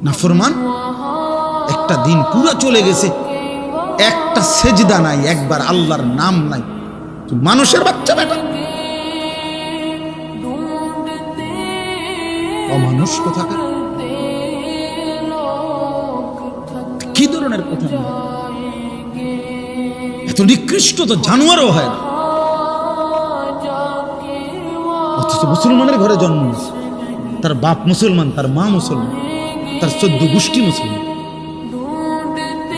নাফরমান একটা দিন পুরো চলে গেছে, একটা সেজদা নাই, একবার আল্লাহর নাম নাই। মানুষের বাচ্চা বেটা, অমানুষ কোথাকার, কি ধরনের কথা! এত নিকৃষ্ট তো জানোয়ারও হয় না, অথচ মুসলমানের ঘরে জন্ম নিয়েছে। তার বাপ মুসলমান, তার মা মুসলমান, তার 14 গোষ্ঠী মুসলমান।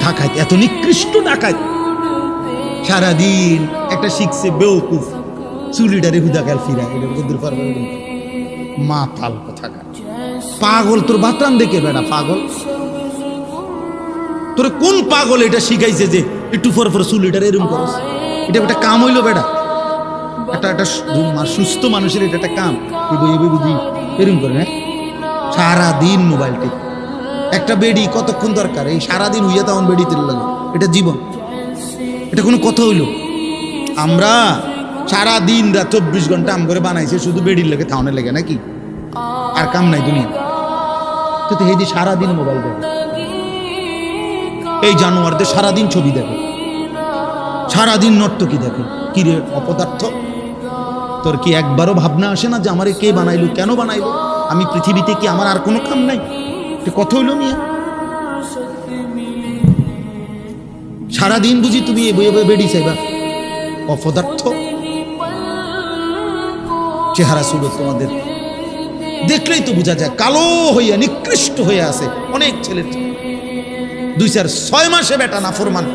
ডাকাত, এত নিকৃষ্ট ডাকাত। সারাদিন একটা শিখছে বেওকুফ, চুলিটারে হুদা কাল ফিরা, মাতাল কোথাকার, পাগল। তোর বাতান দেখে বেড়া পাগল। তোর কোন পাগল এটা শিখাইছে যে একটু পর পর চুলিটারে এরম করস? এটা একটা কাম হইলো বেড়া? একটা সুস্থ মানুষের এটা একটা কাম? বুঝি এরম করে না? সারাদিন মোবাইল টিপ। একটা বেডি কতক্ষণ দরকার? এই সারাদিন হইয়া তখন বেডি তেল লাগে, এটা জীবন? এটা কোনো কথা হইল? আমরা সারাদিন রাত 24 ঘন্টা আম করে বানাইছে শুধু বেডির লেগে, থাউনের লেগে নাকি? আর কাম নাই দুনিয়া তো। হেদি সারাদিন মোবাইল দেখে, এই জানোয়ারদের সারাদিন ছবি দেখে, সারাদিন নর্তকী দেখে। কি রে অপদার্থ, তোর কি একবারও ভাবনা আসে না যে আমারে কে বানাইলো, কেন বানাইলো? আমি পৃথিবীতে কি আমার আর কোনো কাম নাই? কত হইল মিয়া? সারাদিন বুঝি তুমি বেডি চাইবা? অপদার্থ চেহারা সুরত তোমাদের দেখলেই তো বোঝা যায়, কালো হইয়া নিকৃষ্ট হয়ে আছে অনেক ছেলে। 2-4-6 মাসে বেটা নাফরমান